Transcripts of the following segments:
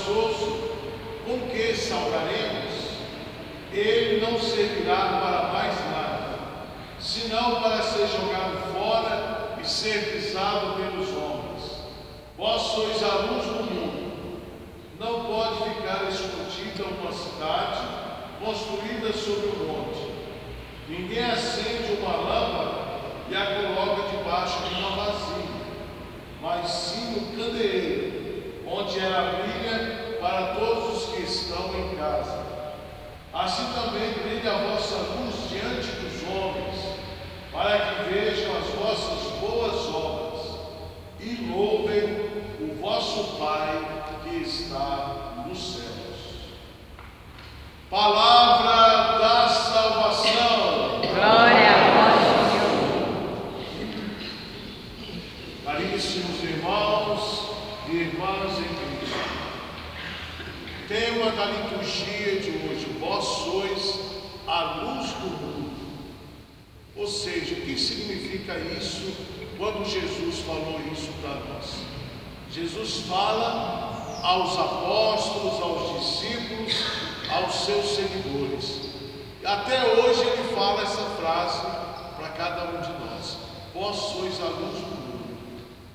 presunçoso, com que salgaremos, ele não servirá para mais nada, senão para ser jogado fora e ser pisado pelos homens. Vós sois a luz do mundo. Não pode ficar escondida uma cidade construída sobre um monte. Ninguém acende uma lâmpada e a coloca debaixo de uma vasilha, mas sim no candeeiro, onde ela brilha para todos os que estão em casa. Assim também brilha a vossa luz diante dos homens, para que vejam as vossas boas obras e louvem o vosso Pai que está nos céus. Palavra da salvação. Glória a vós, Senhor. Caríssimos irmãos e irmãs em Cristo, tema da liturgia de hoje: vós sois a luz do mundo. Ou seja, o que significa isso quando Jesus falou isso para nós? Jesus fala aos apóstolos, aos discípulos, aos seus seguidores. Até hoje ele fala essa frase para cada um de nós: vós sois a luz do mundo.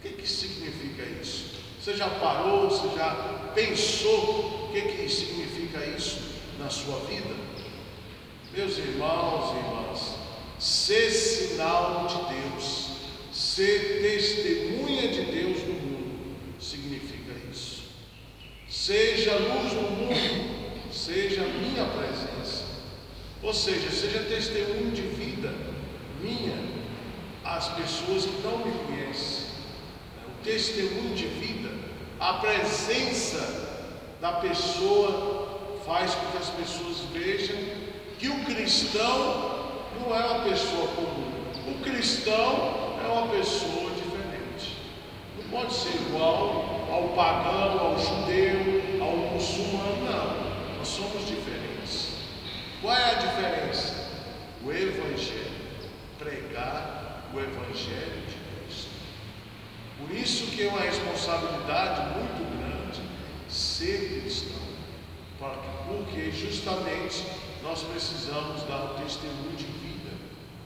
O que significa isso? Você já parou, você já pensou o que significa isso na sua vida? Meus irmãos e irmãs, ser sinal de Deus, ser testemunha de Deus no mundo, significa isso. Seja luz no mundo, seja minha presença. Ou seja, seja testemunho de vida minha às pessoas que não me conhecem. O testemunho de vida, a presença da pessoa faz com que as pessoas vejam que o cristão não é uma pessoa comum. O cristão é uma pessoa diferente. Não pode ser igual ao pagão, ao judeu, ao muçulmano, não. Nós somos diferentes. Qual é a diferença? O Evangelho. Pregar o Evangelho de Cristo. Por isso que é uma responsabilidade muito grande ser cristão. Porque justamente nós precisamos dar um testemunho de vida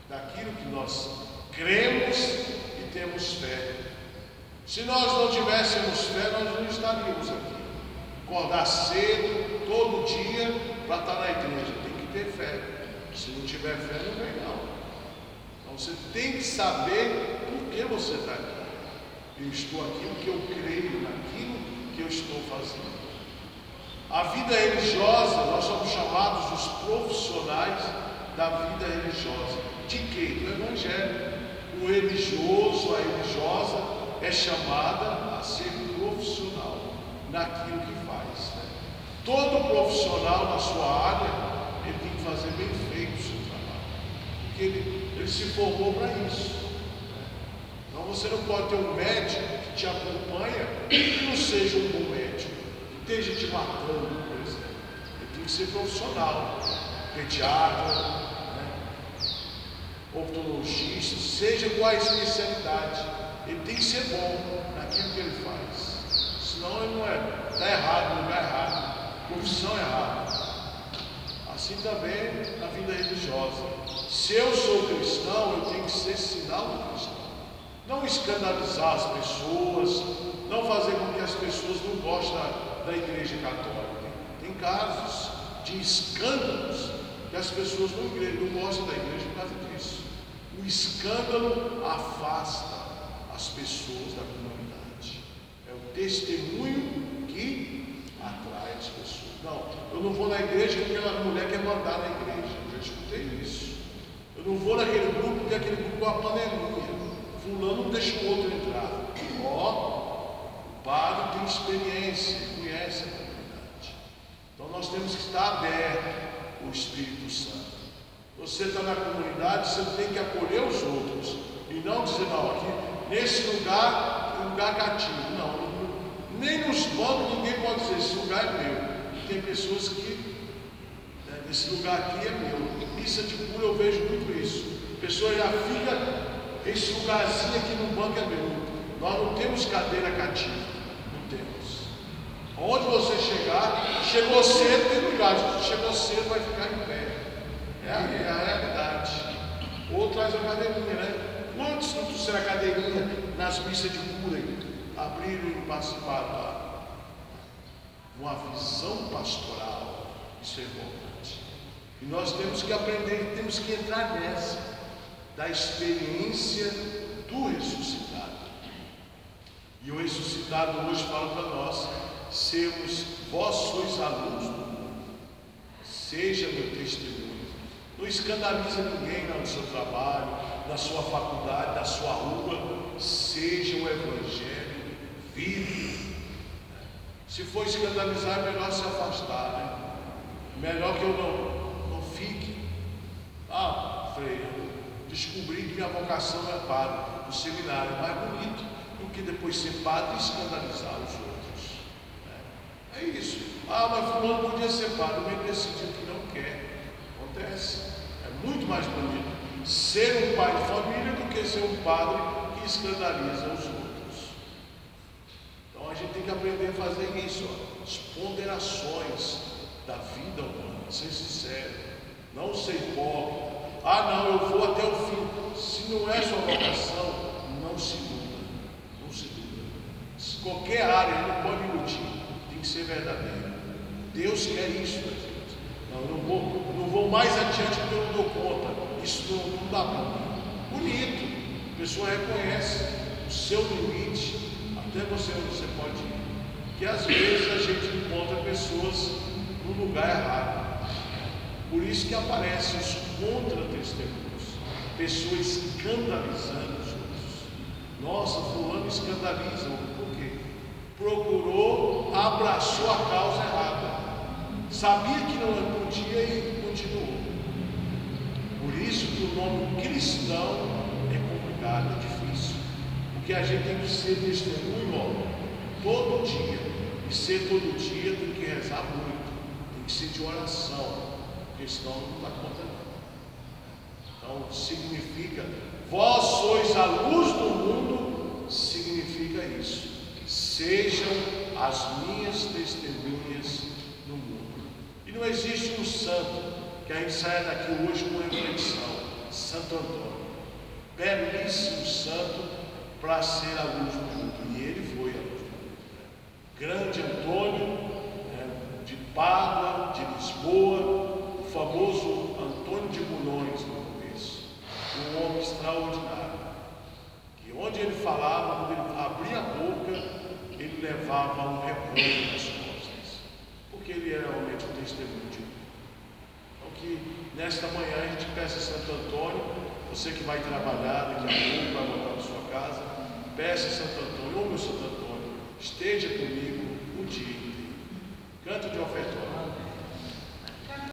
daquilo que nós cremos e temos fé. Se nós não tivéssemos fé, nós não estaríamos aqui. Acordar cedo, todo dia, para estar na igreja, tem que ter fé. Se não tiver fé, não vem não. Então você tem que saber por que você está aqui. Eu estou aqui porque eu creio naquilo que eu estou fazendo. A vida religiosa, nós somos chamados os profissionais da vida religiosa. De quê? Do Evangelho. O religioso, a religiosa é chamada a ser profissional naquilo que faz. Todo profissional na sua área, ele tem que fazer bem feito o seu trabalho. Porque ele se formou para isso. Então você não pode ter um médico que te acompanha e que não seja um bom médico, que esteja te matando, por exemplo. Ele tem que ser profissional, pediatra, optologista, seja qual a especialidade, ele tem que ser bom naquilo que ele faz. Senão ele não é, está errado, no lugar errado, profissão errada. Assim também na vida religiosa. Se eu sou cristão, eu tenho que ser sinal do cristão. Não escandalizar as pessoas, não fazer com que as pessoas não gostem da igreja católica. Tem casos de escândalos que as pessoas não gostam da igreja por causa disso. O escândalo afasta as pessoas da comunidade. É o testemunho que atrai as pessoas. Não, eu não vou na igreja porque aquela mulher quer mandar na igreja. Eu já escutei isso. Eu não vou naquele grupo porque aquele grupo é uma panelinha. Fulano não deixa o outro entrar. O padre tem experiência, conhece a comunidade. Então nós temos que estar abertos ao Espírito Santo. Você está na comunidade, você tem que acolher os outros. E não dizer, não, aqui nesse lugar é um lugar cativo. Não, nem nos bancos ninguém pode dizer, esse lugar é meu. E tem pessoas que, esse lugar aqui é meu. Missa de cura eu vejo muito isso. A pessoa já fica, esse lugarzinho aqui no banco é meu. Nós não temos cadeira cativa. Não temos. Onde você chegar, chegou cedo, tem lugar. Chegou cedo, vai ficar em pé. É a realidade. Ou traz a cadeirinha, né? Quantos não trouxeram a cadeirinha nas missas de cura? Abriram e participaram lá. Uma visão pastoral, isso é importante. E nós temos que aprender, temos que entrar nessa, da experiência do ressuscitado. E o ressuscitado hoje fala para nós, vós sois a luz do mundo, seja meu testemunho. Não escandaliza ninguém no seu trabalho, na sua faculdade, na sua rua, seja o evangelho vivo. Se for escandalizar, é melhor se afastar, né? Melhor que eu não fique. Frei, eu descobri que minha vocação é padre. O seminário é mais bonito do que depois ser padre e escandalizar os outros. É isso. Mas fulano podia ser padre, mas ele decidiu que não quer. Acontece. É muito mais bonito ser um pai de família do que ser um padre que escandaliza os outros. Então a gente tem que aprender a fazer isso, as ponderações da vida humana, ser sincero, não ser hipócrita. Não, eu vou até o fim. Se não é sua vocação, não se iluda, não se iluda. Se qualquer área não pode iludir, tem que ser verdadeiro. Deus quer isso da gente. Não vou mais adiante porque eu não dou conta. Isso não dá para mim. Bonito, a pessoa reconhece o seu limite, até você onde você pode ir. Porque às vezes a gente encontra pessoas no lugar errado. Por isso que aparecem os contra-testemunhos, pessoas escandalizando os outros. Nossa, fulano escandaliza. Por quê? Procurou, abraçou a causa errada. Sabia que não podia e continuou. Por isso que o nome cristão é complicado, é difícil. Porque a gente tem que ser testemunho todo dia. E ser todo dia tem que rezar muito. Tem que ser de oração. Porque senão não dá conta não. Então significa, vós sois a luz do mundo, significa isso. Sejam as minhas testemunhas no mundo. E não existe um santo que a gente saia daqui hoje com reflexão. Santo Antônio, belíssimo santo para ser a luz do mundo. E ele foi a luz do mundo. Grande Antônio, de Pádua, de Lisboa, o famoso Antônio de Bulhões no começo, um homem extraordinário, que onde ele falava, quando ele abria a boca, ele levava um rebanho nas costas, porque ele era realmente um testemunho de Deus. Então que nesta manhã a gente peça a Santo Antônio, você que vai trabalhar daqui a pouco, vai voltar para sua casa, peça a Santo Antônio, meu Santo Antônio, esteja comigo o dia inteiro. Canto de ofertório.